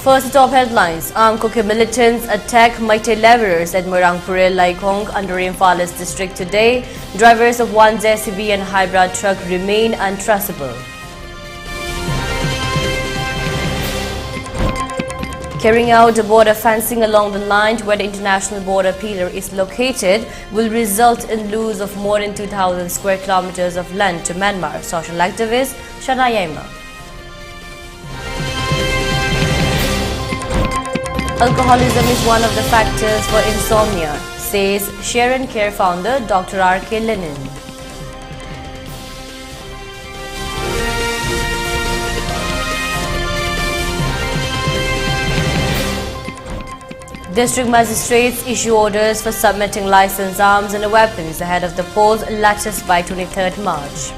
First top headlines. Armed Kuki militants attack mighty laborers at Marangpure, Laikong under Imphala's district today. Drivers of one JCB and hybrid truck remain untraceable. Carrying out border fencing along the line where the international border pillar is located will result in loss of more than 2,000 square kilometers of land to Myanmar, social activist Shanayema. Alcoholism is one of the factors for insomnia, says Share and Care founder Dr. R.K. Lenin. District magistrates issue orders for submitting licensed arms and weapons ahead of the polls latest by 23rd March.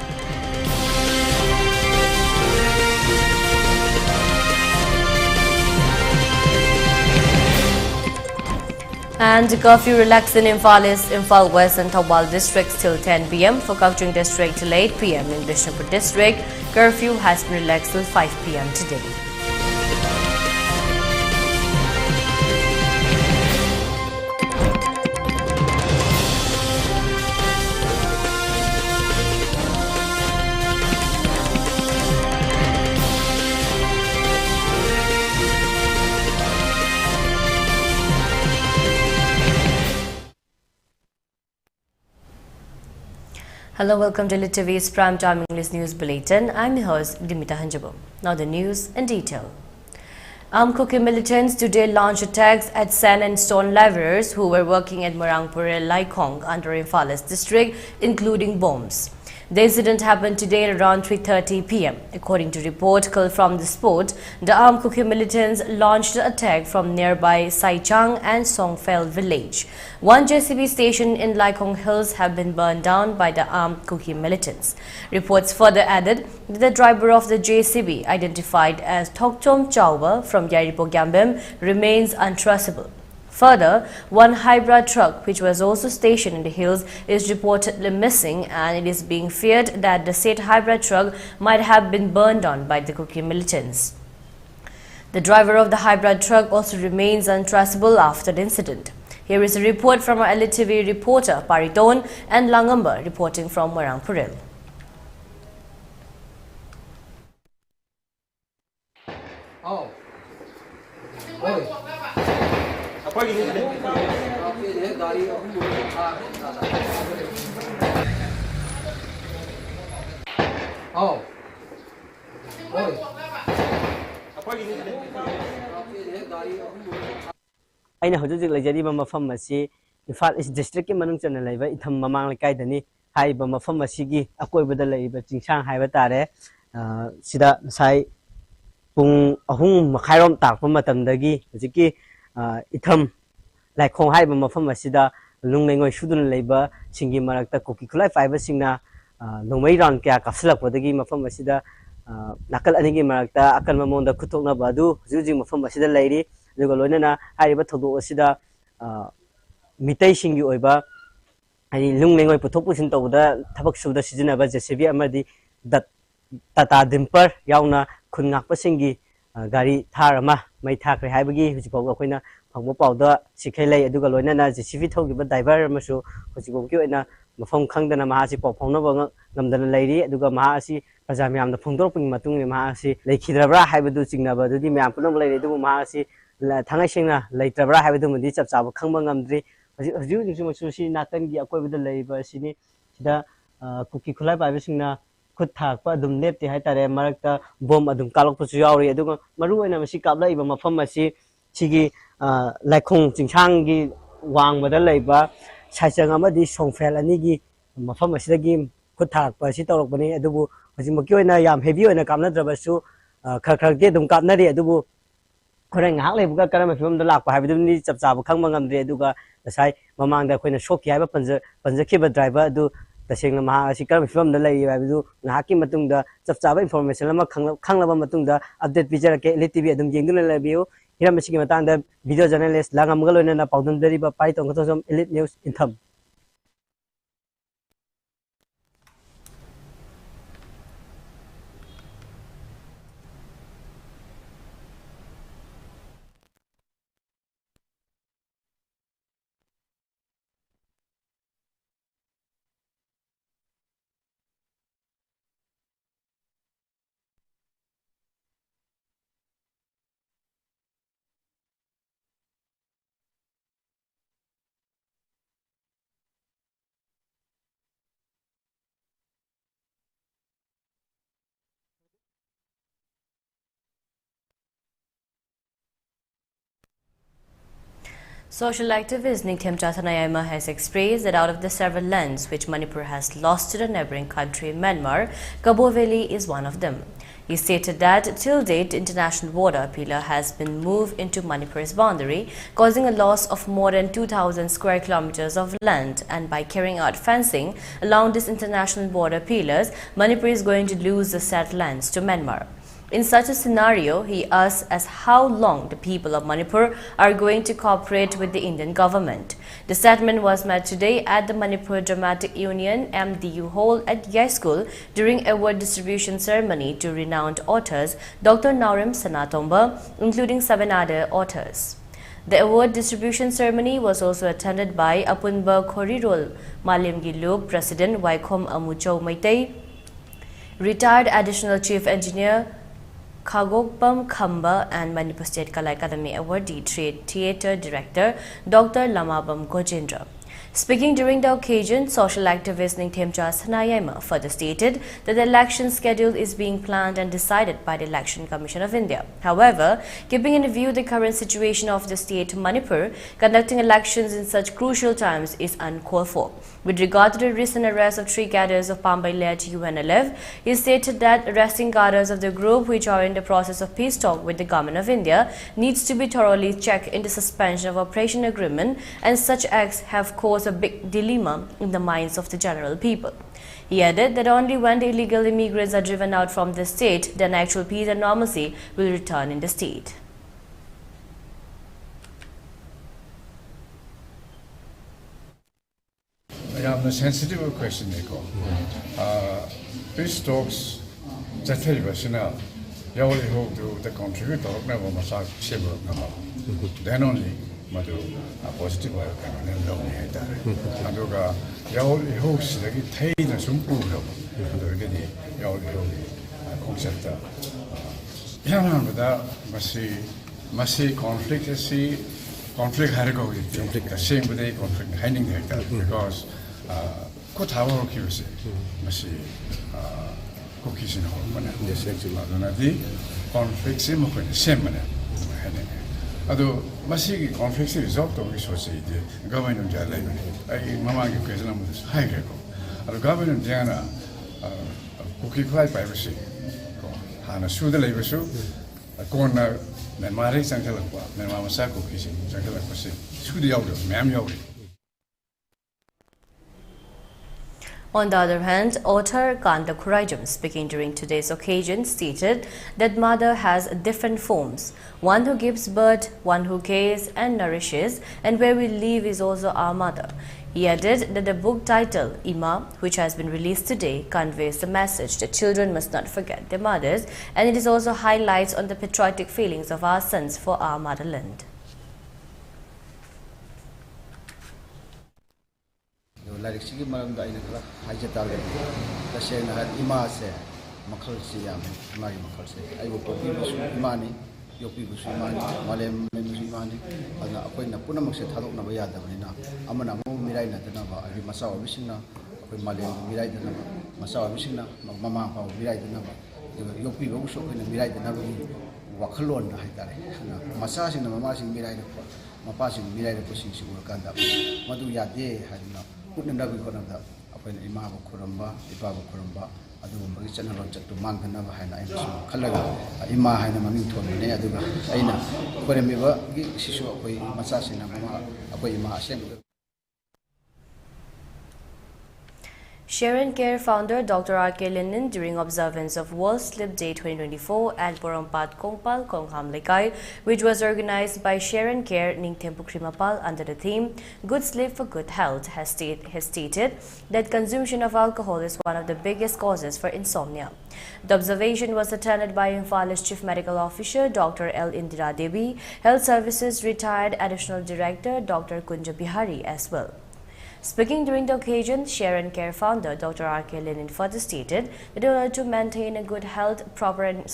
And curfew relaxed in Imphal West and Thawal districts till 10 p.m. For Kakchung district till 8 p.m. In Bishnupur district, curfew has been relaxed till 5 p.m. today. Hello, welcome to ELITETV's Primetime English News Bulletin. I'm your host, Deemita. Now the news in detail. Armed Kuki militants today launched attacks at sand and stone laborers who were working at Marangpure, Laikong under Imphala's district, including bombs. The incident happened today at around 3:30 p.m. According to report from the spot, the armed Kuki militants launched the attack from nearby Saichang and Songfel village. One JCB station in Laikong Hills have been burned down by the armed Kuki militants. Reports further added that the driver of the JCB, identified as Thokchom Chauba from Yairipo Gambem, remains untraceable. Further, one hybrid truck, which was also stationed in the hills, is reportedly missing, and it is being feared that the said hybrid truck might have been burned down by the Kuki militants. The driver of the hybrid truck also remains untraceable after the incident. Here is a report from our ELITETV reporter Pariton and Langamba reporting from Marangpur. Oh. Aina hojik lejari ba mafam masi Imphal is district ke manung chana laiba itham mamang lekai dani hai ba mafam masi gi akoi bada laiba chingsang hai ba tare sida sai pung ahung makhairom tak pa matam dagi hojiki itham Laikong hai ba mafam masida lunglengoi sudun laiba singi marakta Kuki khulai faiba singna nongmai round kya kapslak podagi mafam masida nakal anigi marakta akal mamonda khutokna badu juji mafam masida lairi aduga loinana haiba thodo asida mitai singi oiba ai lunglengoi puthok pusin tawda thabak suda sijina ba JCB amadi tata dimper yauna khungak pasingi gari tharama mai thakre haibagi hujipau akoina phangbo pauda sikhai aduga loinana JCB thogiba driver masu hujipau ki oina mafam khangdana mahasi pau phongna ba ngamdana lairi aduga mahasi praja myamna phongdorping matung ni mahasi leikhidrabra haibadu chingnaba dudi myam punam lairi aduga mahasi thangai singna leitrabra haibadu mudi chapchaba khangba ngamdri hujju jingsu masu si natangi akoibada laiba sini sida Kuki khulai ba singna khut thakpa adum lepti hai tare marakta bom adum kalokpasu yauri aduga maru oina masi kablai ba mafam masi sigi Laikong chingchanggi wangbada laiba saisang amadi Songfel anigi mafam asidagi khut thakpa si tawrokbani adubu hojimaki oina yam heavy oina kamnadrabasu khakhragde adum kapnari adubu khore ngahak leibuga karama phimam da lakpa haibidumni chapchaba khangba ngamdre aduga sai mamangda khoina shokki haiba panjakhiba driver adu tasengna maha asi karama phimam da lai haibidu ngahaki matungda chapchaba information ama khanglaba matungda update pijarake ELITETV adum yengduna labiyo hiramachigi matangda video journalist langamga loinana paudum deriba Pariton kotosom Elite News Intham. Social activist Deemita has expressed that out of the several lands which Manipur has lost to the neighboring country Myanmar, Cabo Valley is one of them. He stated that till date, the international border pillar has been moved into Manipur's boundary, causing a loss of more than 2,000 square kilometers of land. And by carrying out fencing along this international border pillars, Manipur is going to lose the said lands to Myanmar. In such a scenario, he asks as how long the people of Manipur are going to cooperate with the Indian government. The statement was made today at the Manipur Dramatic Union MDU Hall at Yai School during award distribution ceremony to renowned authors Dr. Naurim Sanatomba, including 7 other authors. The award distribution ceremony was also attended by Apunba Khorirol Malimgi Lok President Waikhom Amuchou Maitei, retired Additional Chief Engineer Khagokpam Khamba, and Manipur State Kala Academy awardee Theatre Director Dr. Lamabam Gojendra. Speaking during the occasion, social activist Deemita further stated that the election schedule is being planned and decided by the Election Commission of India. However, keeping in view the current situation of the state Manipur, conducting elections in such crucial times is uncalled for. With regard to the recent arrest of 3 cadres of Pambai-led UNLF, he stated that arresting cadres of the group which are in the process of peace talk with the Government of India needs to be thoroughly checked in the suspension of operation agreement, and such acts have caused a big dilemma in the minds of the general people. He added that only when the illegal immigrants are driven out from the state, then actual peace and normalcy will return in the state. A sensitive question, Nico. Peace talks, you only hope to the contribute to then only a positive and you only hopes that it takes some proof you only hope concept. Must conflict had to go with the same with the conflict hiding there because could have our curiosity must cookies in home the conflict same although must conflict result of society government of Jala Mama question was high record government Diana cookie quite privacy Hana Su the labor soup a corner Myanmar Sankalakwa, Myanmar Sako Kissing, Sankalakwa, Sudi Mam Yogi. On the other hand, author Kanda Kurajam, speaking during today's occasion, stated that mother has different forms. One who gives birth, one who cares and nourishes, and where we live is also our mother. He added that the book title, Ima, which has been released today, conveys the message that children must not forget their mothers, and it is also highlights on the patriotic feelings of our sons for our motherland. Yopi Bushimani, Malem Musimani, and a point of Punamak Tadok Navayadavina, Amana Mirai Natanava, Masao Vishina, Malem Mirai the Nava, Masao Vishina, Mama, Mirai the Nava, Yopi also in the Mirai the Navi, Wakalon, Massage in the Mamas in Mirai, Mapas in Mirai the position will come up. Madu Yade had not put in Navi Konada, upon Imam Kuramba, Ipava Kuramba. ꯑꯗꯨꯒꯨꯝꯕꯒꯤ ꯆꯠꯅꯔꯣꯟꯆꯠꯇꯨ ꯃꯥꯡꯗꯅꯕ ꯍꯥꯏꯅ ꯑꯩꯅꯁꯨ ꯈꯜꯂꯒ ꯏꯃꯥ ꯍꯥꯏꯅ ꯃꯃꯤꯡ ꯊꯣꯟꯕꯅꯦ ꯑꯗꯨꯒ ꯑꯩꯅ ꯈꯣꯏꯔꯝꯃꯤꯕꯒꯤ ꯁꯤꯁꯨ ꯑꯩꯈꯣꯏ ꯃꯆꯥꯁꯤꯡꯅ ꯑꯩꯈꯣꯏ ꯏꯃꯥ ꯑꯁꯦꯡꯕꯗ. Sharon Care founder Dr. R.K. Lenin during observance of World Sleep Day 2024 at Borompat Kongpal Kongham Lekai, which was organized by Sharon Care Ningthempu Krimapal under the theme Good Sleep for Good Health, has stated that consumption of alcohol is one of the biggest causes for insomnia. The observation was attended by Imphala's Chief Medical Officer Dr. L. Indira Devi, Health Services Retired Additional Director Dr. Kunja Bihari as well. Speaking during the occasion, Sharon Care founder Dr. R.K. Lenin further stated that in order to maintain a good health, proper and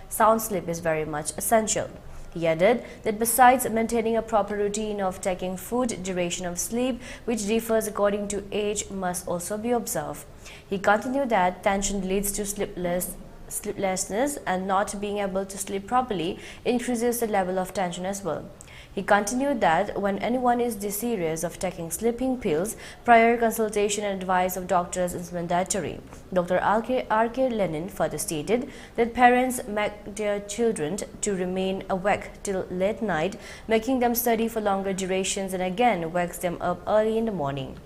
sound sleep is very much essential. He added that besides maintaining a proper routine of taking food, duration of sleep, which differs according to age, must also be observed. He continued that tension leads to sleeplessness, and not being able to sleep properly increases the level of tension as well. He continued that when anyone is desirous of taking sleeping pills, prior consultation and advice of doctors is mandatory. Dr. R.K. Lenin further stated that parents make their children to remain awake till late night, making them study for longer durations and again wakes them up early in the morning.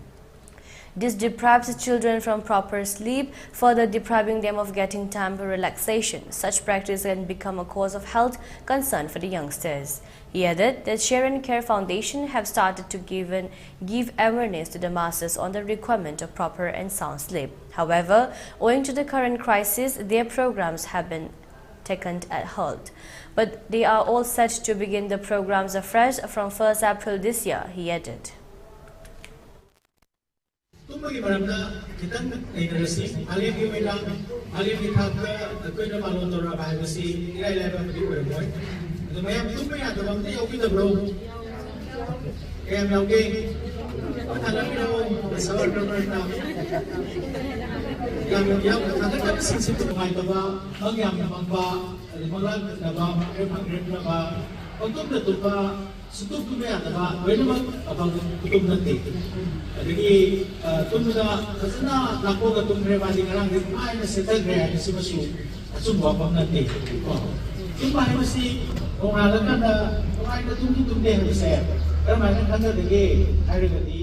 This deprives children from proper sleep, further depriving them of getting time for relaxation. Such practice can become a cause of health concern for the youngsters. He added that Share and Care Foundation have started to give awareness to the masses on the requirement of proper and sound sleep. However, owing to the current crisis, their programs have been taken at hold. But they are all set to begin the programs afresh from 1st April this year, he added. tumagi maramna kitang literacy alif gi wela alif gi thakka ko na malon tora ba ha si ilai lai ba di ko boy to mayam tumai ya to bang yogi da bro em yogi thana mi no sawar do na yang thana ka sin sin to mai to ba ang yam bang ba malang na ba e phang na ba untuk na to ba sutup tu ya ba wena ba abang kutum nanti jadi tumda khazna lako ga tumre ba di ngarang di ai na settle re ai si masu sumwa pa nanti tumba ai masi ong ala ka na ai na tumde ha se pero mai na khanda de ge ai re di.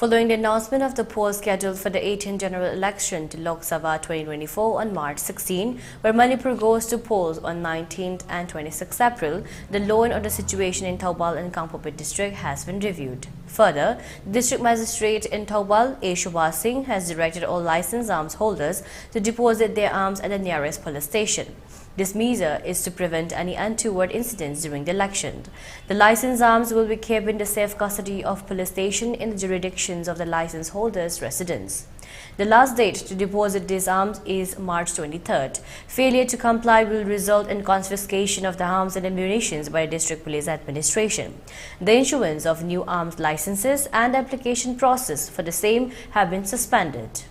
Following the announcement of the polls scheduled for the 18th general election to Lok Sabha 2024 on March 16, where Manipur goes to polls on 19th and 26th April, the law and order situation in Thoubal and Kangpokpi district has been reviewed. Further, the district magistrate in Thoubal, A. Shubha Singh, has directed all licensed arms holders to deposit their arms at the nearest police station. This measure is to prevent any untoward incidents during the election. The licensed arms will be kept in the safe custody of police station in the jurisdictions of the license holders' residence. The last date to deposit these arms is March 23rd. Failure to comply will result in confiscation of the arms and ammunition by the District Police Administration. The issuance of new arms licenses and application process for the same have been suspended.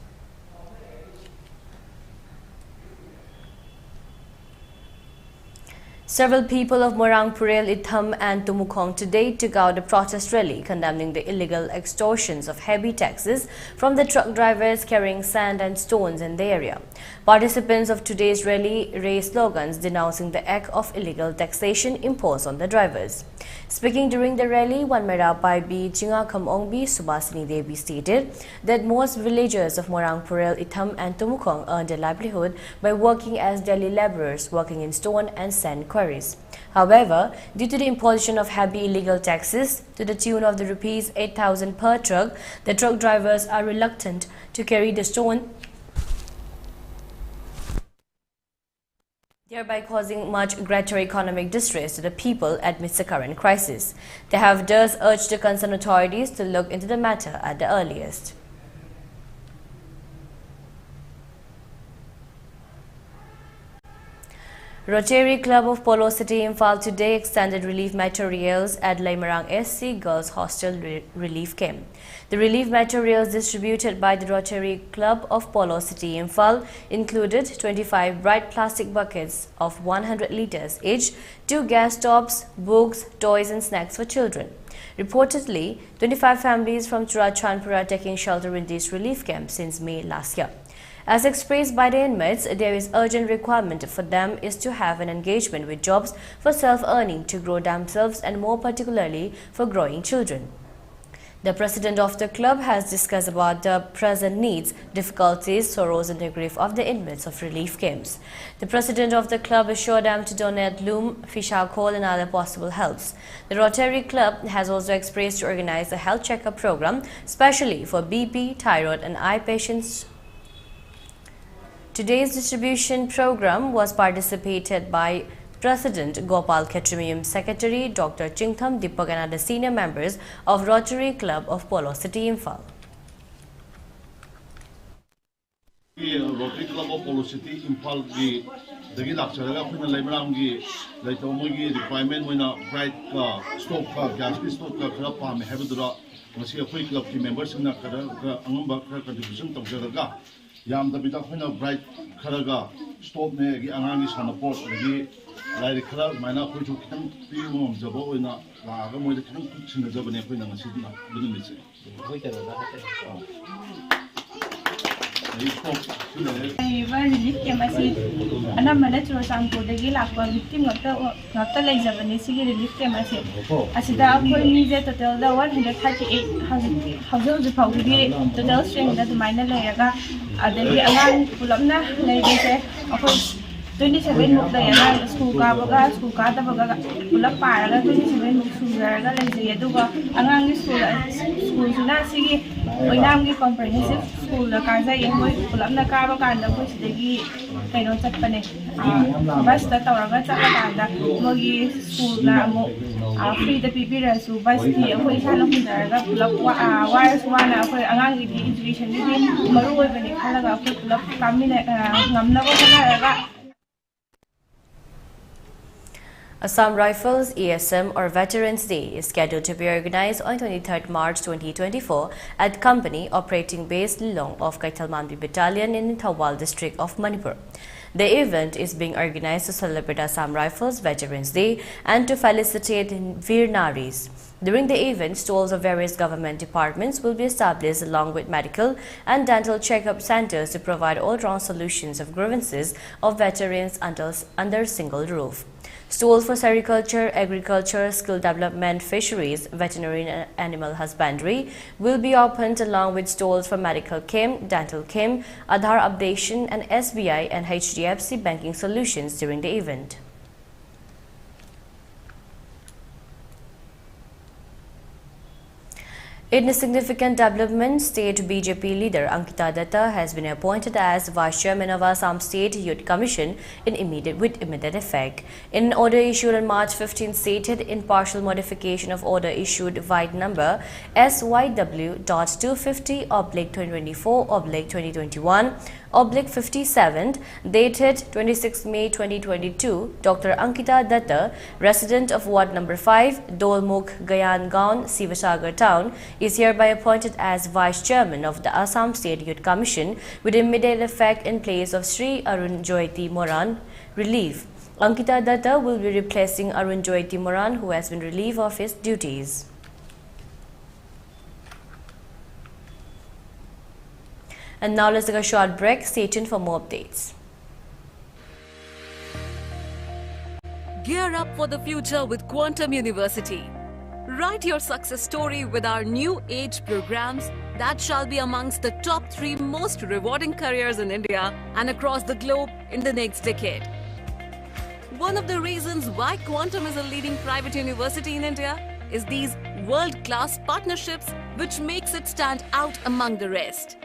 Several people of Morangpurel, Itham and Tumukong today took out a protest rally condemning the illegal extortions of heavy taxes from the truck drivers carrying sand and stones in the area. Participants of today's rally raised slogans denouncing the act of illegal taxation imposed on the drivers. Speaking during the rally, one Merapai B. Chinga Kamongbi Subhasini Devi stated that most villagers of Morangpurel, Itham and Tumukong earn their livelihood by working as daily laborers working in stone and sand quarries. However, due to the imposition of heavy illegal taxes to the tune of the rupees 8,000 per truck, the truck drivers are reluctant to carry the stone, thereby causing much greater economic distress to the people amidst the current crisis. They have thus urged the concerned authorities to look into the matter at the earliest. Rotary Club of Polo City Imphal today extended relief materials at Laimarang SC Girls Hostel Relief Camp. The relief materials distributed by the Rotary Club of Polo City Imphal included 25 bright plastic buckets of 100 liters each, 2 gas stoves, books, toys and snacks for children. Reportedly, 25 families from Churachandpur are taking shelter in these relief camps since May last year. As expressed by the inmates, there is urgent requirement for them is to have an engagement with jobs for self-earning to grow themselves and more particularly for growing children. The president of the club has discussed about the present needs, difficulties, sorrows and the grief of the inmates of relief camps. The president of the club assured them to donate loom, fish coal and other possible helps. The Rotary Club has also expressed to organize a health checkup program, especially for BP, thyroid and eye patients. Today's distribution program was participated by President Gopal Ketrimium Secretary Dr. Chingtham Deepak and other senior members of Rotary Club of Polo City Imphal. Rotary Club of Polo City Imphal ki dagi lakcharaga khuna laimarang gi laitomo gi requirement moina bright ka stock ka gas ki stock ka khara pam hebudra masi akhoi club ki members na khara angamba khara contribution tawjaraga yam da bita khuna bright kharaga stop ne gi angangi sanaport gi ꯂꯥꯏꯔꯤꯛ ꯈꯔ ꯑꯗꯨꯃꯥꯏꯅ ꯑꯩꯈꯣꯏꯁꯨ ꯈꯤꯇꯪ ꯄꯤꯕ ꯉꯝꯖꯕ ꯑꯣꯏꯅ ꯂꯥꯛꯑꯒ ꯃꯣꯏꯗ ꯈꯤꯇꯪ ꯁꯤꯟꯅꯖꯕꯅꯦ ꯑꯩꯈꯣꯏꯅ ꯉꯁꯤꯗꯤ ꯑꯗꯨ ꯅꯨꯃꯤꯠꯁꯦ ꯔꯤꯂꯤꯐ ꯀꯦꯝ ꯑꯁꯤ ꯑꯅꯝꯕꯅ ꯆꯨꯔꯆꯥꯟꯄꯨꯔꯗꯒꯤ ꯂꯥꯛꯄ ꯚꯤꯛꯇꯤꯝ ꯉꯥꯛꯇ ꯂꯩꯖꯕꯅꯤ ꯁꯤꯒꯤ ꯔꯤꯂꯤꯐ ꯀꯦꯝ ꯑꯁꯤ ꯑꯁꯤꯗ ꯑꯩꯈꯣꯏ ꯃꯤꯁꯦ ꯇꯣꯇꯦꯜꯗ 138 ꯍꯧꯖꯤꯛ ꯐꯥꯎꯕꯒꯤ ꯇꯣꯇꯦꯜ ꯁ꯭ꯇ꯭ꯔꯦꯡꯗ ꯑꯗꯨꯃꯥꯏꯅ ꯂꯩꯔꯒ ꯑꯗꯒꯤ ꯑꯉꯥꯡ ꯄꯨꯂꯞꯅ ꯂꯩꯕꯁꯦ ꯑꯩꯈꯣꯏ 27 मुख लेगा स्कूल काबगा स्कूल कादबगा पुलप पारगा 27 मुख सुजरगा लेजै अदुगा अंगांगी स्कूल सुना सिगी ओइनामगी कॉम्प्रिहेंसिव स्कूल काजा यमोय पुलपना काबा कांदा कोइ सिदगी कैनो चटपने बस ता तवरगा चला कांदा मोगी स्कूल ना मो फ्री द पीपीरसु बस की अखोइ सानो खुंदरगा पुलप वायर्स वाना अखोइ अंगांगी एजुकेशन नि मरु ओइबने खलगा अखोइ pull-up कामिने ngamnaba होनारगा Assam Rifles ESM or Veterans Day is scheduled to be organized on 23rd March 2024 at Company Operating Base Lilong of Kaithalmanbi Battalion in Thawal district of Manipur. The event is being organized to celebrate Assam Rifles Veterans Day and to felicitate Veer Naris. During the event, stalls of various government departments will be established along with medical and dental checkup centers to provide all-round solutions of grievances of veterans under single roof. Stalls for sericulture, agriculture, skill development, fisheries, veterinary and animal husbandry will be opened along with stalls for medical chem, dental chem, Aadhaar updation and SBI and HDFC banking solutions during the event. In a significant development, State BJP leader Ankita Datta has been appointed as Vice Chairman of Assam State Youth Commission with immediate effect. In an order issued on March 15 stated in partial modification of order issued vide number SYW.250/2024/2021/57 dated 26 May 2022, Dr. Ankita Datta, resident of Ward number 5, Dolmukh, Gayan Gaon, Sivasagar Town, is hereby appointed as Vice Chairman of the Assam State Youth Commission with immediate effect in place of Sri Arun Joyti Moran, relief. Ankita Datta will be replacing Arun Joyti Moran, who has been relieved of his duties. And now let's take a short break. Stay tuned for more updates. Gear up for the future with Quantum University. Write your success story with our new age programs that shall be amongst the top 3 most rewarding careers in India and across the globe in the next decade. One of the reasons why Quantum is a leading private university in India is these world-class partnerships which makes it stand out among the rest.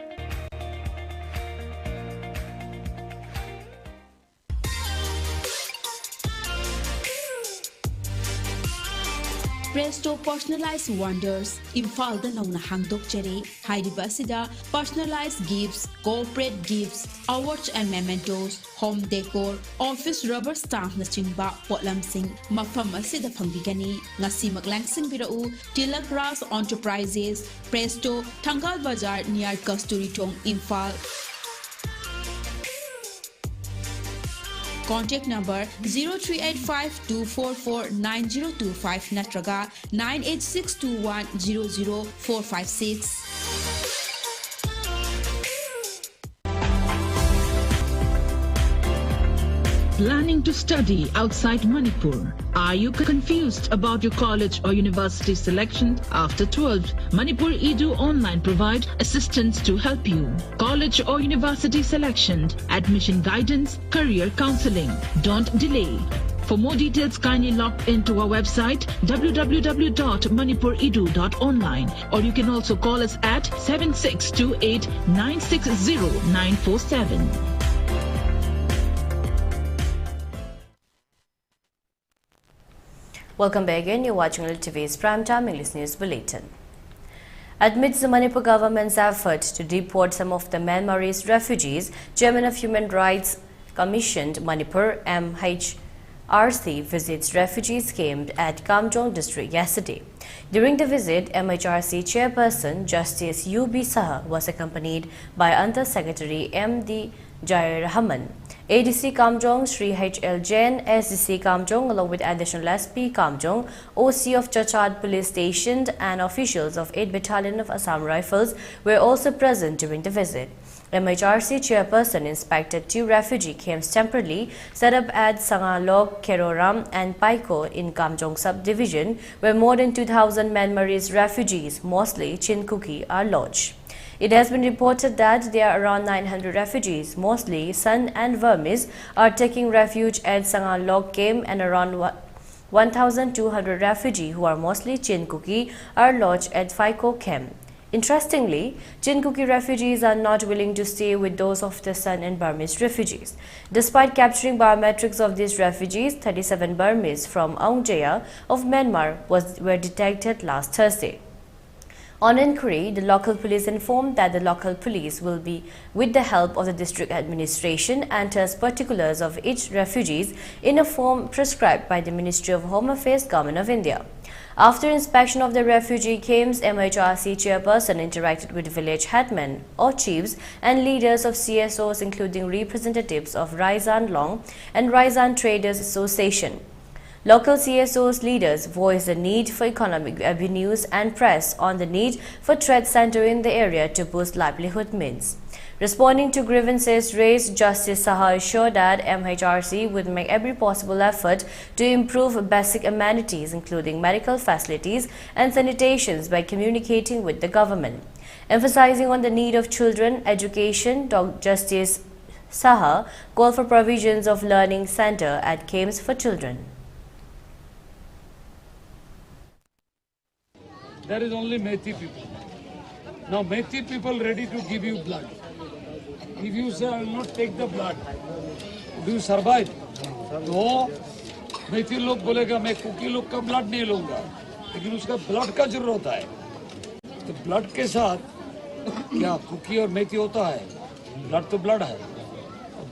Presto Personalized Wonders, Imphal da nauna hangdok chere, Haidibasida, personalized gifts, corporate gifts, awards and mementos, home decor, office rubber stamp na chingba, potlam sing, mafam asida pangbigani, ngasi maglangsing birau, Tilak Ras Enterprises, Presto, Tangal Bazar near Kasturi Tong, Imphal. Contact number 0385-244-9025 natraga 98621-00456. Planning to study outside Manipur? Are you confused about your college or university selection? After 12, Manipur Edu Online provide assistance to help you. College or university selection, admission guidance, career counseling. Don't delay. For more details, kindly log into our website www.manipuredu.online, or you can also call us at 7628 960 947. Welcome back again. You're watching ELITETV's Primetime English News Bulletin. Amidst the Manipur government's effort to deport some of the Myanmarese refugees, Chairman of Human Rights Commission Manipur MHRC visits refugees camped at Kamjong district yesterday. During the visit, MHRC Chairperson Justice U.B. Saha was accompanied by Under Secretary M.D. Jair Rahman. ADC Kamjong, Sri H.L. Jain, SDC Kamjong, along with additional SP Kamjong, OC of Chachad Police Station and officials of 8th Battalion of Assam Rifles were also present during the visit. MHRC chairperson inspected 2 refugee camps temporarily set up at Sangalok, Keroram and Paiko in Kamjong subdivision, where more than 2,000 Myanmarese refugees, mostly Chinkuki, are lodged. It has been reported that there are around 900 refugees, mostly San and Burmese, are taking refuge at Sangalok camp, and around 1,200 refugees who are mostly Chinkuki are lodged at Paiko camp. Interestingly, Chinkuki refugees are not willing to stay with those of the San and Burmese refugees. Despite capturing biometrics of these refugees, 37 Burmese from Aungjaya of Myanmar were detected last Thursday. On inquiry, the local police informed that the local police will be, with the help of the district administration, enters particulars of each refugees in a form prescribed by the Ministry of Home Affairs, Government of India. After inspection of the refugee camps, MHRC chairperson interacted with village headmen or chiefs and leaders of CSOs, including representatives of Raizan Long and Raizan Traders Association. Local CSOs leaders voiced the need for economic avenues and pressed on the need for trade center in the area to boost livelihood means. Responding to grievances raised, Justice Saha assured that MHRC would make every possible effort to improve basic amenities, including medical facilities and sanitation, by communicating with the government. Emphasizing on the need of children education, Justice Saha called for provisions of learning center at camps for children. There is only Methi people. Now Methi people ready to give you blood. If you say I will not take the blood, do you survive? No. Methi लोग बोलेगा मैं cookie लोग का blood नहीं लूँगा, लेकिन उसका blood का जरूरत है. तो blood के साथ क्या कुकी और मेथी होता है? Blood तो blood है.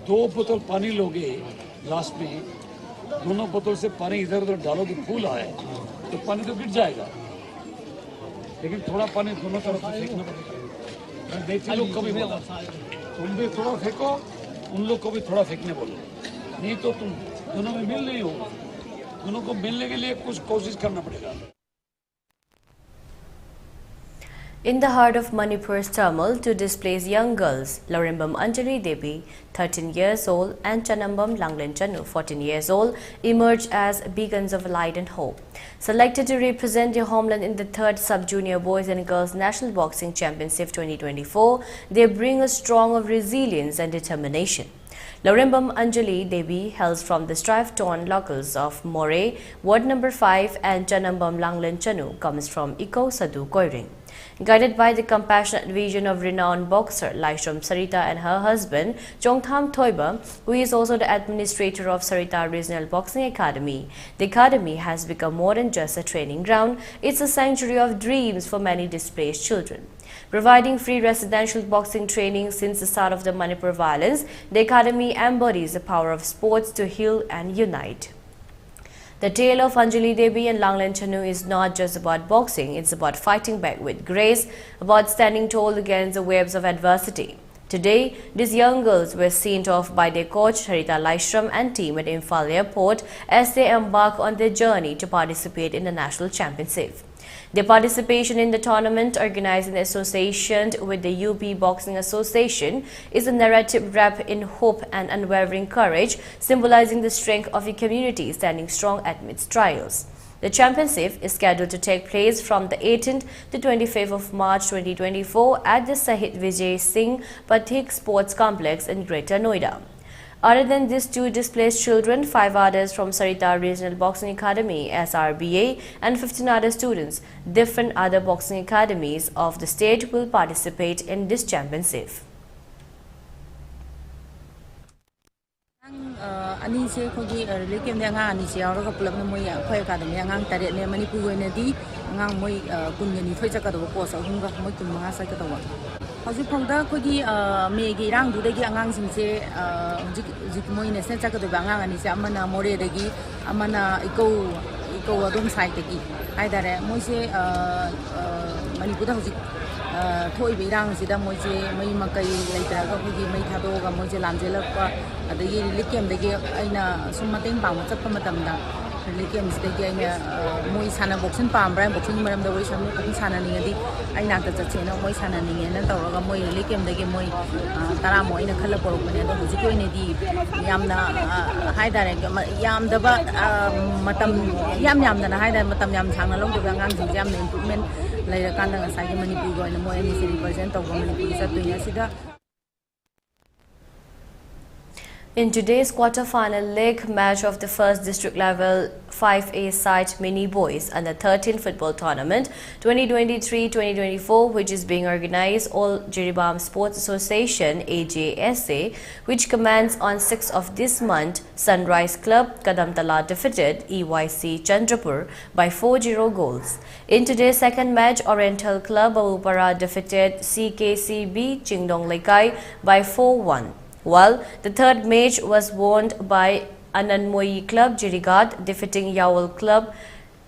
2 बोतल पानी लोगे लास्ट में, दोनों बोतल से पानी इधर-उधर डालोगे फूल है, तो पानी तो गिर जाएगा. लेकिन थोड़ा पानी दोनों तरफ से फेंकना पड़ेगा. मेथी लोग कभी बोला तुम भी थोड़ा फेंको, उन लोग को भी थोड़ा फेंकने बोलो, नहीं तो तुम दोनों में मिल नहीं होगा. दोनों को मिलने के लिए कुछ कोशिश करना पड़ेगा. In the heart of Manipur's turmoil, 2 displaced young girls, Larimbam Anjali Devi, 13 years old, and Chanambam Langlen Chanu, 14 years old, emerged as beacons of light and hope. Selected to represent their homeland in the 3rd Sub-Junior Boys and Girls National Boxing Championship 2024, they bring a strong of resilience and determination. Larimbam Anjali Devi hails from the strife-torn locals of More, Ward No. 5, and Chanambam Langlen Chanu comes from Iko Sadu Koiring. Guided by the compassionate vision of renowned boxer Laishram Sarita and her husband Chongtham Thoiba, who is also the administrator of Sarita Regional Boxing Academy, the academy has become more than just a training ground. It's a sanctuary of dreams for many displaced children. Providing free residential boxing training since the start of the Manipur violence, the academy embodies the power of sports to heal and unite. The tale of Anjali Devi and Langlen Chanu is not just about boxing, it's about fighting back with grace, about standing tall against the waves of adversity. Today, these young girls were sent off by their coach Harita Laishram and team at Imphal Airport as they embark on their journey to participate in the national championship. Their participation in the tournament, organized in association with the UP Boxing Association, is a narrative wrapped in hope and unwavering courage, symbolizing the strength of a community standing strong amidst trials. The championship is scheduled to take place from the 18th to 25th of March 2024 at the Sahit Vijay Singh Pathik Sports Complex in Greater Noida. Other than these 2 displaced children, 5 others from Sarita Regional Boxing Academy, SRBA, and 15 other students, different other boxing academies of the state will participate in this championship. Ani se khogi relief camp de anga ani se aur ka pulap na moi khoi academy anga tare ne Manipur ne di anga moi kun ni thoi chaka do ko sa hung ga moi kun ma sa ka tawa haji phongda khogi me gi rang du de gi anga sing se jik moi ne se chaka do anga ani se amana more de gi amana iko adom side de gi ai dare moi se Manipur da haji थोई बिरांग सिदा मोजे मई मकई लेतरा की मई थादो का मोजे लामजेलक अदगी relief camp दगी अइना सुम मतेंग पांग चप्प मतमदा relief camp सिदगी अइना मोई साना बॉक्सिंग पाम्ब्रा बॉक्सिंग मरम द वई सामने बॉक्सिंग साना निंगदी अइना त चचेना मोई साना निंगेना तौरगा मोई रिलीफ कैम्प दगी मोई तरा मोइना खल्ला पोरकने द हुजि कोइनेदी यामना हाइदारे यामदबा मतम यामना हाइदा मतम याम सांगना लौदबा ngang jing yam improvement laira kanda ngasai gi Manipur go ina moi ani represent tawba Manipur sa tuina sida. In today's quarter-final leg match of the first district-level 5A side mini boys under 13 football tournament 2023-2024, which is being organized All Jiribam Sports Association (AJSA), which commenced on 6th of this month, Sunrise Club Kadamtala defeated EYC Chandrapur by 4-0 goals. In today's second match, Oriental Club Babupara defeated CKCB Chingdong Lekai by 4-1. While the third match was won by Anandmoyi Club Jirigat defeating Yawal Club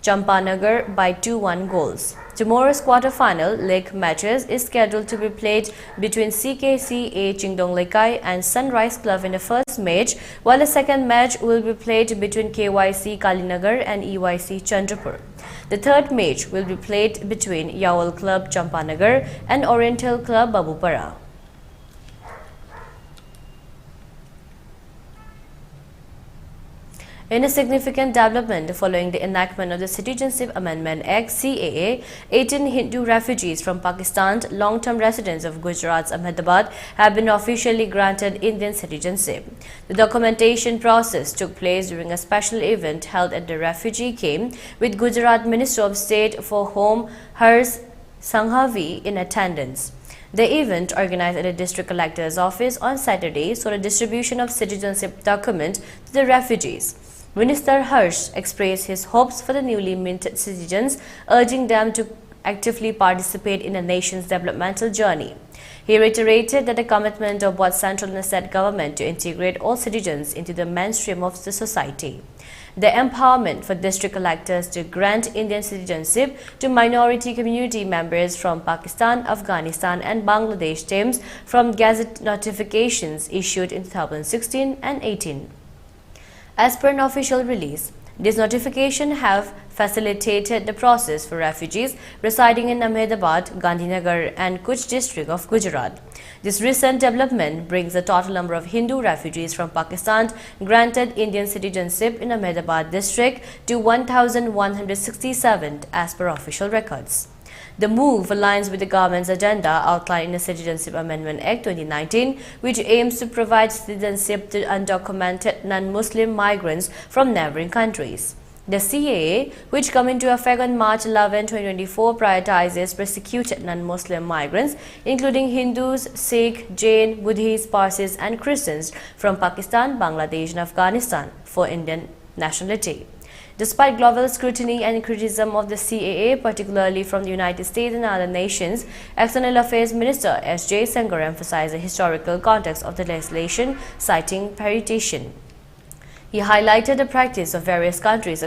Champanagar by 2-1 goals. Tomorrow's quarter-final leg matches is scheduled to be played between CKCA Chingdong Lekai and Sunrise Club in the first match, while the second match will be played between KYC Kalinagar and EYC Chandrapur. The third match will be played between Yawal Club Champanagar and Oriental Club Babupara. In a significant development following the enactment of the Citizenship Amendment Act (CAA), 18 Hindu refugees from Pakistan, long-term residents of Gujarat's Ahmedabad, have been officially granted Indian citizenship. The documentation process took place during a special event held at the refugee camp, with Gujarat Minister of State for Home Harsh Sanghavi in attendance. The event, organized at the District Collector's office on Saturday, saw the distribution of citizenship documents to the refugees. Minister Harsh expressed his hopes for the newly minted citizens, urging them to actively participate in the nation's developmental journey. He reiterated that the commitment of both central and state government to integrate all citizens into the mainstream of the society. The empowerment for district collectors to grant Indian citizenship to minority community members from Pakistan, Afghanistan and Bangladesh stems from Gazette notifications issued in 2016 and 18. As per an official release, these notifications have facilitated the process for refugees residing in Ahmedabad, Gandhinagar and Kutch district of Gujarat. This recent development brings the total number of Hindu refugees from Pakistan granted Indian citizenship in Ahmedabad district to 1,167 as per official records. The move aligns with the government's agenda outlined in the Citizenship Amendment Act 2019, which aims to provide citizenship to undocumented non-Muslim migrants from neighboring countries. The CAA, which come into effect on March 11, 2024, prioritizes persecuted non-Muslim migrants, including Hindus, Sikh, Jain, Buddhists, Parsis and Christians from Pakistan, Bangladesh and Afghanistan for Indian nationality. Despite global scrutiny and criticism of the CAA, particularly from the United States and other nations, External Affairs Minister S. J. Sengar emphasized the historical context of the legislation, citing parentation. He highlighted the practice of various countries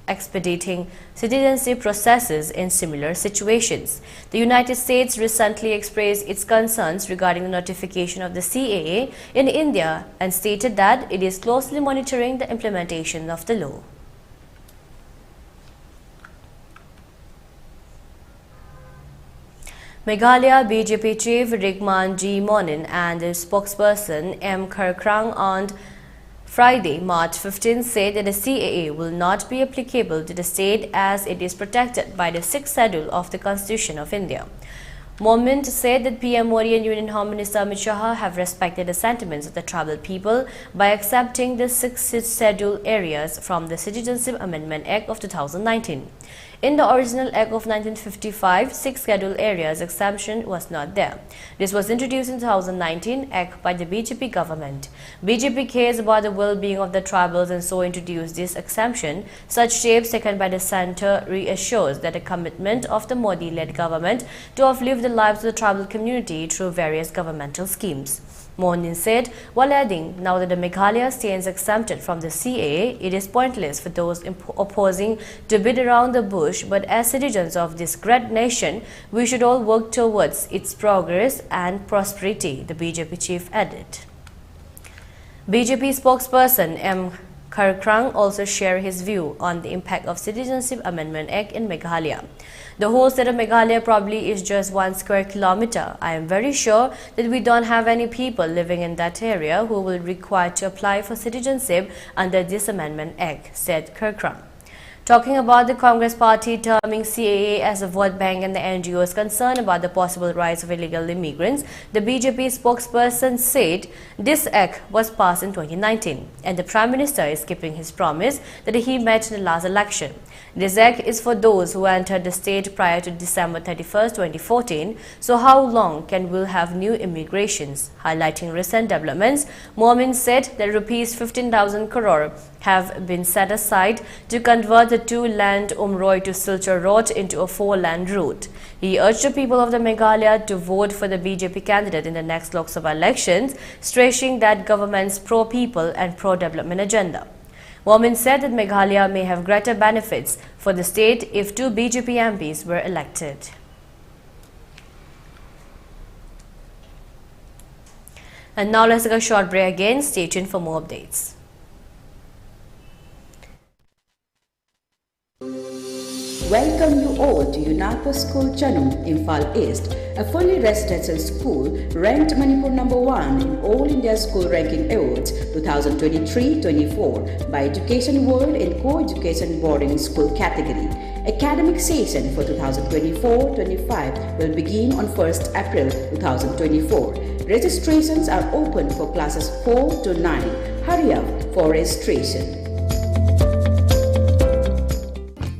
expediting citizenship processes in similar situations. The United States recently expressed its concerns regarding the notification of the CAA in India and stated that it is closely monitoring the implementation of the law. Meghalaya BJP Chief Rigman G. Monin and the spokesperson M. Kharkrang on Friday, March 15, said that the CAA will not be applicable to the state as it is protected by the 6th schedule of the Constitution of India. Momin said that PM Modi and Union Home Minister Amit Shah have respected the sentiments of the tribal people by accepting the 6th schedule areas from the Citizenship Amendment Act of 2019. In the original Act of 1955, 6 scheduled areas exemption was not there. This was introduced in 2019 Act by the BJP government. BJP cares about the well-being of the tribals and so introduced this exemption. Such steps taken by the centre reassures that the commitment of the Modi-led government to uplift the lives of the tribal community through various governmental schemes. Monin said, while adding, now that the Meghalaya stands exempted from the CAA, it is pointless for those opposing to beat around the bush, but as citizens of this great nation, we should all work towards its progress and prosperity, the BJP chief added. BJP spokesperson M. Curfew also shared his view on the impact of Citizenship Amendment Act in Meghalaya. The whole state of Meghalaya probably is just 1 square kilometer. I am very sure that we don't have any people living in that area who will require to apply for citizenship under this Amendment Act, said Curfew. Talking about the Congress party terming CAA as a vote bank and the NGOs concerned about the possible rise of illegal immigrants, the BJP spokesperson said this act was passed in 2019 and the Prime Minister is keeping his promise that he made in the last election. This act is for those who entered the state prior to December 31st, 2014. So how long can we have new immigrations? Highlighting recent developments, Momin said that rupees 15,000 crore have been set aside to convert the 2-lane Umroi to Silchar road into a 4-lane route. He urged the people of the Meghalaya to vote for the BJP candidate in the next Lok Sabha elections, stressing that government's pro-people and pro-development agenda. Momin said that Meghalaya may have greater benefits for the state if 2 BJP MPs were elected. And now let's take a short break again. Stay tuned for more updates. Welcome you all to UNAPO School Chanum, Imphal East, a fully residential school ranked Manipur #1 in All India School Ranking Awards 2023-24 by Education World in Co-Education Boarding School category. Academic session for 2024-25 will begin on 1st April 2024. Registrations are open for classes 4 to 9. Hurry up for registration.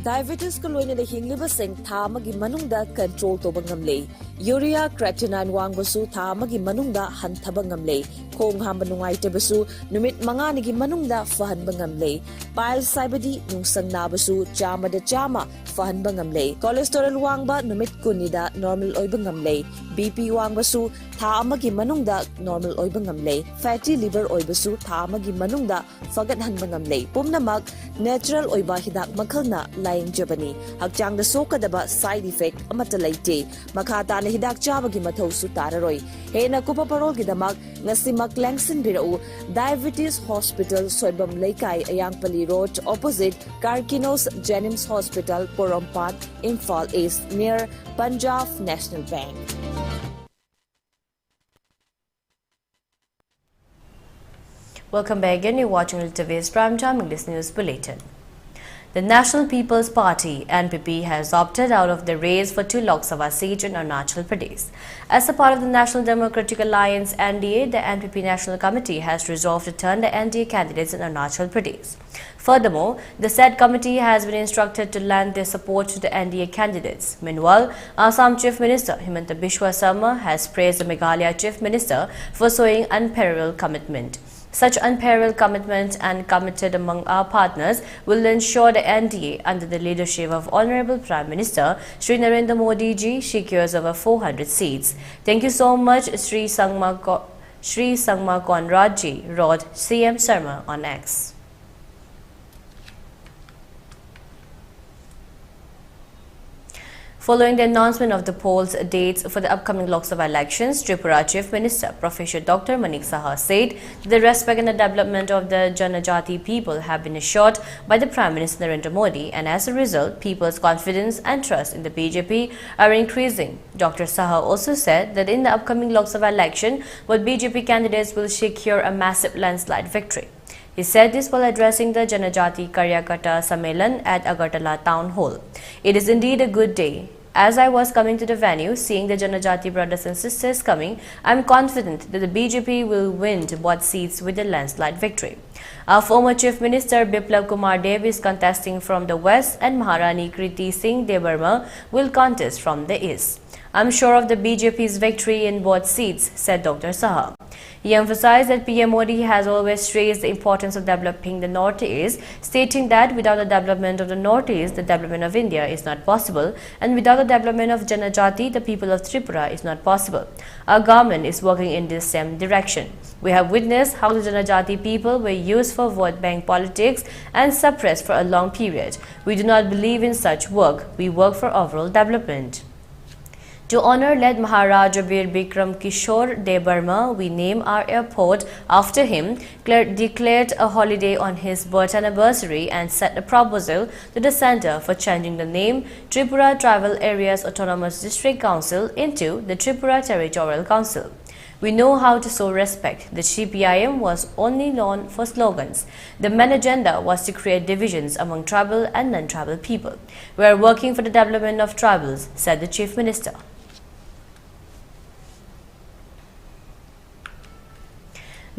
Diabetes ko loina na hingliba sing tha magi manungda control to bangamle. Urea creatinine wangbasu tha magi manungda hantaba ngamle. Khong hamba nungai basu numit manga nigi manungda fahan bangamle. Pile saibadi nungsang nabasu chama da chama fahan bangamle. Cholesterol wangba numit kunida normal oy bangamle. BP wangbasu tha magi manungda normal oy bangamle. Fatty liver oy basu tha magi manungda fagat han bangamle. Pumnamak natural oy ba hidak makhalna laing jabani. Hakchang da sokadaba side effect amata laite. Makata na hidak chabagi mathaw su tararoi. Hena kupa parol gidamak ngasimak langsin birau Diabetes Hospital Soibam Laikai Ayangpali Road opposite Karkinos Jenims Hospital Porompat Imphal East near Punjab National Bank. Welcome back again. You're watching ELITETV's Primetime English News Bulletin. The National People's Party (NPP) has opted out of the race for 2 Lok Sabha seats in Arunachal Pradesh. As a part of the National Democratic Alliance (NDA), the NPP National Committee has resolved to turn the NDA candidates in Arunachal Pradesh. Furthermore, the said committee has been instructed to lend their support to the NDA candidates. Meanwhile, Assam Chief Minister Himanta Biswa Sarma has praised the Meghalaya Chief Minister for showing unparalleled commitment. Such unparalleled commitment and committed among our partners will ensure the NDA under the leadership of Honorable Prime Minister Shri Narendra Modi ji secures over 400 seats. Thank you so much, Shri Sangma Conrad ji, wrote CM Sarma on X. Following the announcement of the polls dates for the upcoming Lok Sabha elections, Tripura Chief Minister Professor Dr. Manik Saha said that the respect and the development of the Janajati people have been assured by the Prime Minister Narendra Modi, and as a result, people's confidence and trust in the BJP are increasing. Dr. Saha also said that in the upcoming Lok Sabha election, both BJP candidates will secure a massive landslide victory. He said this while addressing the Janajati Karyakata Sammelan at Agartala Town Hall. It is indeed a good day. As I was coming to the venue, seeing the Janajati brothers and sisters coming, I am confident that the BJP will win both seats with a landslide victory. Our former Chief Minister Biplab Kumar Dev is contesting from the west and Maharani Kriti Singh Debarma will contest from the east. I'm sure of the BJP's victory in both seats, said Dr. Saha. He emphasized that PM Modi has always stressed the importance of developing the Northeast, stating that without the development of the Northeast, the development of India is not possible, and without the development of Janajati, the people of Tripura is not possible. Our government is working in this same direction. We have witnessed how the Janajati people were used for vote bank politics and suppressed for a long period. We do not believe in such work. We work for overall development. To honor late Maharaja Bir Bikram Kishore Debarma, we name our airport after him, declared a holiday on his birth anniversary and sent a proposal to the Centre for changing the name Tripura Tribal Areas Autonomous District Council into the Tripura Territorial Council. We know how to show respect. The CPIM was only known for slogans. The main agenda was to create divisions among tribal and non-tribal people. We are working for the development of tribals, said the Chief Minister.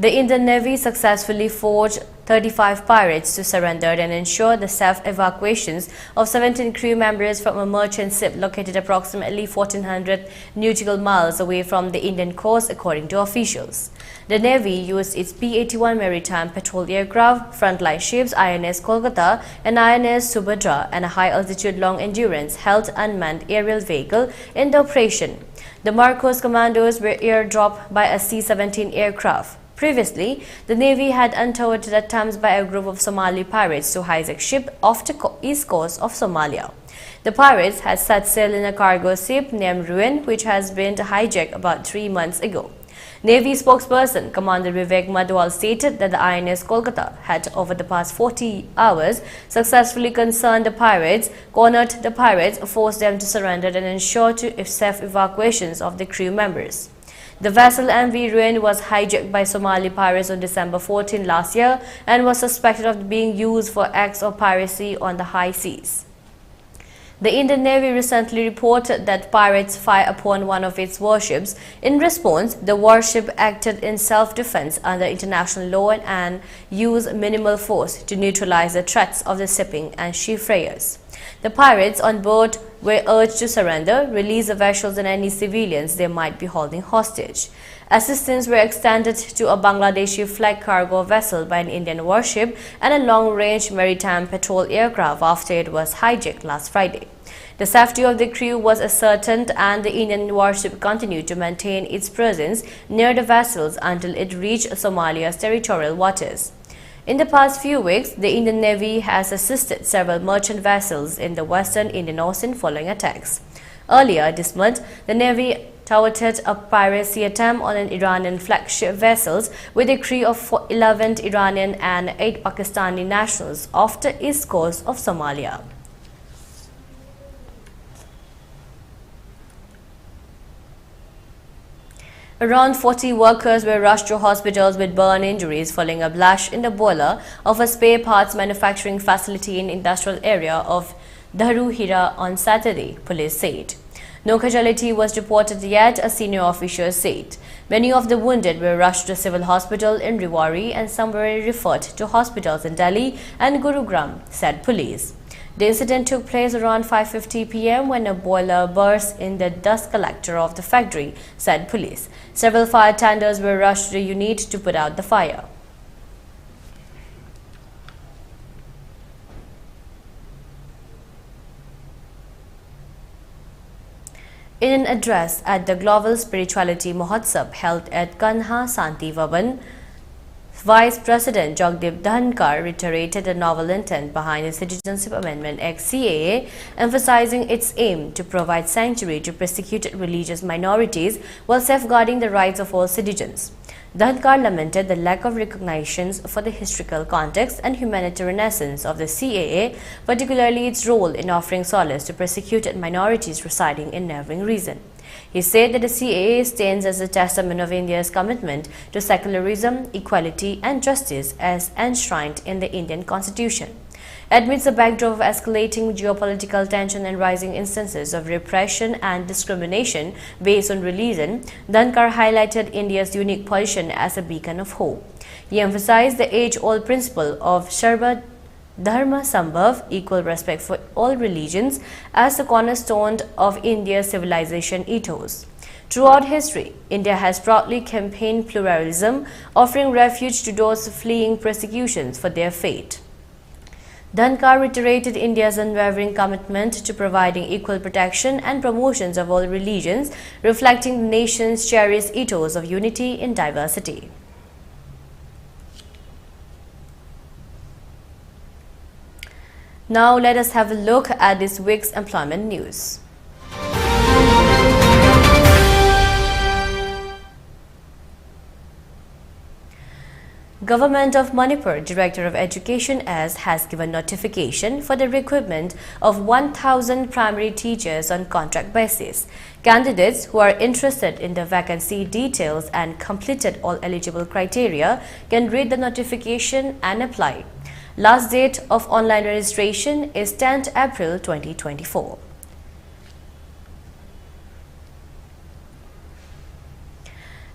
The Indian Navy successfully forced 35 pirates to surrender and ensured the safe evacuations of 17 crew members from a merchant ship located approximately 1,400 nautical miles away from the Indian coast, according to officials. The Navy used its P-81 maritime patrol aircraft, frontline ships INS Kolkata and INS Subhadra, and a high-altitude long-endurance health unmanned aerial vehicle in the operation. The Marcos commandos were airdropped by a C-17 aircraft. Previously, the Navy had unthwarted attempts by a group of Somali pirates to hijack ship off the east coast of Somalia. The pirates had set sail in a cargo ship named Ruin, which has been hijacked about 3 months ago. Navy spokesperson Commander Vivek Madhwal stated that the INS Kolkata had, over the past 40 hours, successfully cornered the pirates, forced them to surrender and ensured safe evacuations of the crew members. The vessel MV Ruin was hijacked by Somali pirates on December 14 last year and was suspected of being used for acts of piracy on the high seas. The Indian Navy recently reported that pirates fired upon one of its warships. In response, the warship acted in self-defense under international law and used minimal force to neutralize the threats of the shipping and seafarers. The pirates on board were urged to surrender, release the vessels and any civilians they might be holding hostage. Assistance were extended to a Bangladeshi flag cargo vessel by an Indian warship and a long-range maritime patrol aircraft after it was hijacked last Friday. The safety of the crew was ascertained and the Indian warship continued to maintain its presence near the vessels until it reached Somalia's territorial waters. In the past few weeks, the Indian Navy has assisted several merchant vessels in the western Indian Ocean following attacks. Earlier this month, the Navy thwarted a piracy attempt on an Iranian flagship vessel with a crew of 11 Iranian and 8 Pakistani nationals off the east coast of Somalia. Around 40 workers were rushed to hospitals with burn injuries following a blast in the boiler of a spare parts manufacturing facility in industrial area of Daru on Saturday, police said. No casualty was reported yet, a senior official said. Many of the wounded were rushed to a civil hospital in Rewari and some were referred to hospitals in Delhi and Gurugram, said police. The incident took place around 5:50 p.m. when a boiler burst in the dust collector of the factory, said police. Several fire tenders were rushed to the unit to put out the fire. In an address at the Global Spirituality Mahotsav held at Kanha Santi Bhavan, Vice President Jagdeep Dhankar reiterated the novel intent behind the Citizenship Amendment Act (CAA), emphasizing its aim to provide sanctuary to persecuted religious minorities while safeguarding the rights of all citizens. Dhankar lamented the lack of recognition for the historical context and humanitarian essence of the CAA, particularly its role in offering solace to persecuted minorities residing in neighboring regions. He said that the CAA stands as a testament of India's commitment to secularism, equality and justice as enshrined in the Indian Constitution. Amidst the backdrop of escalating geopolitical tension and rising instances of repression and discrimination based on religion, Dhankar highlighted India's unique position as a beacon of hope. He emphasized the age-old principle of Sarva Dharma Sambhav, equal respect for all religions, as the cornerstone of India's civilization ethos. Throughout history, India has proudly campaigned pluralism, offering refuge to those fleeing persecutions for their faith. Dhankar reiterated India's unwavering commitment to providing equal protection and promotions of all religions, reflecting the nation's cherished ethos of unity in diversity. Now let us have a look at this week's employment news. Government of Manipur Director of Education has given notification for the recruitment of 1,000 primary teachers on contract basis. Candidates who are interested in the vacancy details and completed all eligible criteria can read the notification and apply. Last date of online registration is 10th April 2024.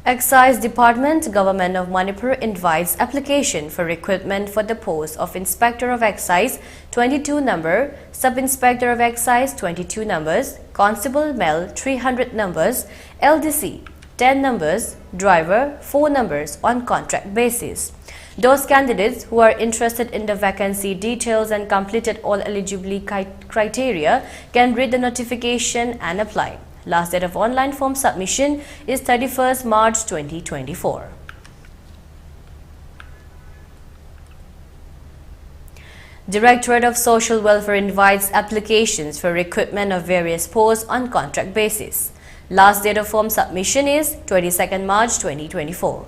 Excise Department, Government of Manipur invites application for recruitment for the post of Inspector of Excise 22 number, Sub-Inspector of Excise 22 numbers, Constable Male 300 numbers, LDC 10 numbers, Driver 4 numbers on contract basis. Those candidates who are interested in the vacancy details and completed all eligibility criteria can read the notification and apply. Last date of online form submission is 31st March 2024. Directorate of Social Welfare invites applications for recruitment of various posts on contract basis. Last date of form submission is 22nd March 2024.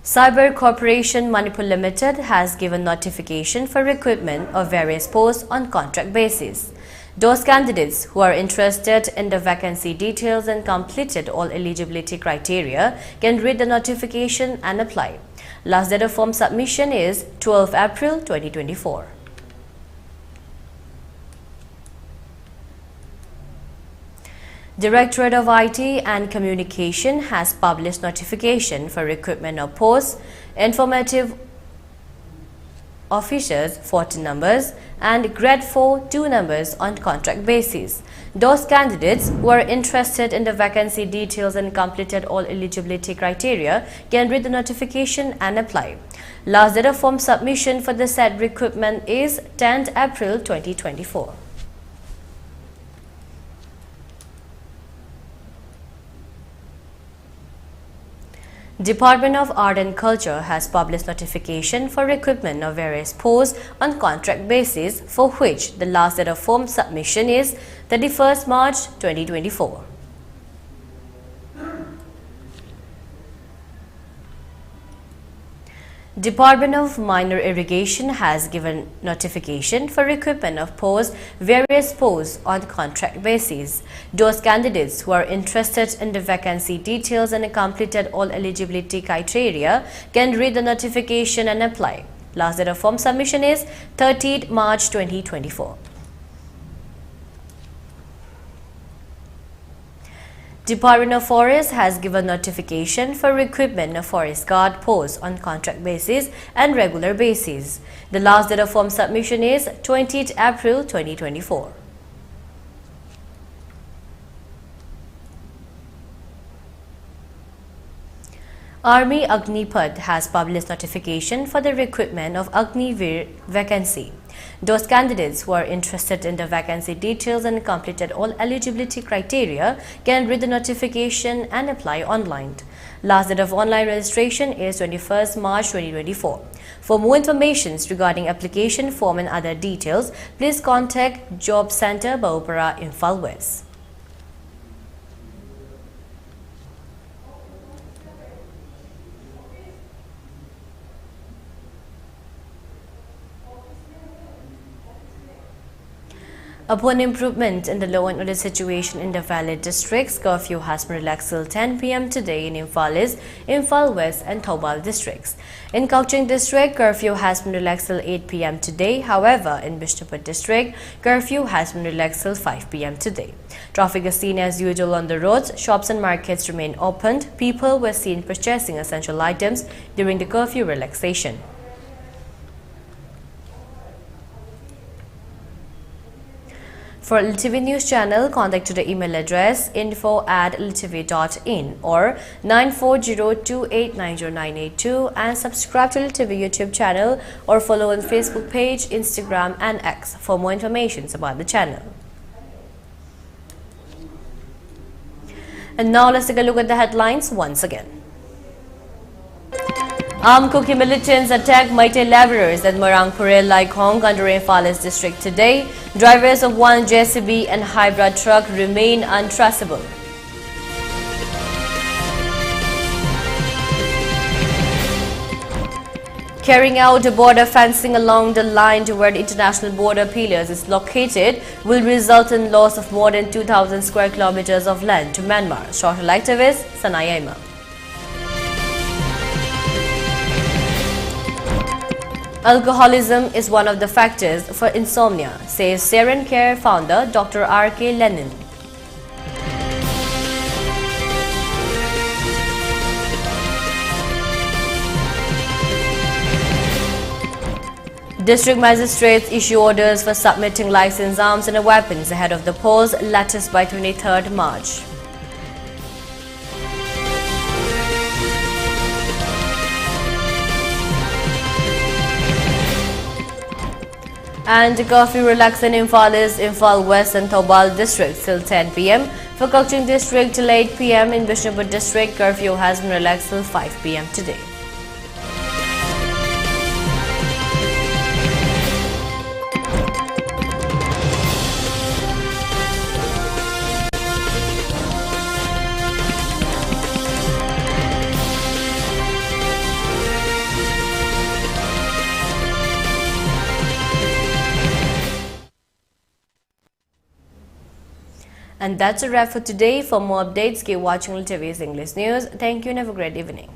Cyber Corporation Manipur Limited has given notification for recruitment of various posts on contract basis. Those candidates who are interested in the vacancy details and completed all eligibility criteria can read the notification and apply. Last date of form submission is 12 April 2024. Directorate of IT and Communication has published notification for recruitment of posts, informative officers 40 numbers and grade 4 2 numbers on contract basis. Those candidates who are interested in the vacancy details and completed all eligibility criteria can read the notification and apply. Last date of form submission for the said recruitment is 10th April 2024. Department of Art and Culture has published notification for recruitment of various posts on contract basis, for which the last date of form submission is 31st March 2024. Department of Minor Irrigation has given notification for recruitment of various posts on contract basis. Those candidates who are interested in the vacancy details and completed all eligibility criteria can read the notification and apply. Last date of form submission is 30th March 2024. Department of Forest has given notification for recruitment of forest guard posts on contract basis and regular basis. The last date of form submission is 20th April 2024. Army Agnipath has published notification for the recruitment of Agniveer vacancy. Those candidates who are interested in the vacancy details and completed all eligibility criteria can read the notification and apply online. Last date of online registration is 21st March 2024. For more information regarding application form and other details, please contact Job Center, Baupara, Imphal West. Upon improvement in the law and order situation in the Valley districts, curfew has been relaxed till 10 p.m. today in Imphal East, Imphal West and Thoubal districts. In Kawching district, curfew has been relaxed till 8 p.m. today. However, in Bishnupur district, curfew has been relaxed till 5 p.m. today. Traffic is seen as usual on the roads. Shops and markets remain opened. People were seen purchasing essential items during the curfew relaxation. For ELITETV News channel, contact to the email address info@elitetv.in or 9402890982 and subscribe to ELITETV YouTube channel or follow on Facebook page, Instagram and X for more information about the channel. And now let's take a look at the headlines once again. Armed Kuki militants attacked mighty laborers at Marangpure Laikhong under Imphal East district today. Drivers of one JCB and hybrid truck remain untraceable. Carrying out border fencing along the line to where the international border pillars is located will result in loss of more than 2,000 square kilometers of land to Myanmar. Short activist Sanayama. Alcoholism is one of the factors for insomnia, says Serum Care founder Dr. R.K. Lenin. District magistrates issue orders for submitting licensed arms and weapons ahead of the polls, latest by 23rd March. And curfew relaxed in Imphal East, Imphal West and Thoubal districts till 10 p.m. For Kawching district till 8 p.m. In Bishnupur district, curfew has been relaxed till 5 p.m. today. And that's a wrap for today. For more updates, keep watching ELITETV's English News. Thank you and have a great evening.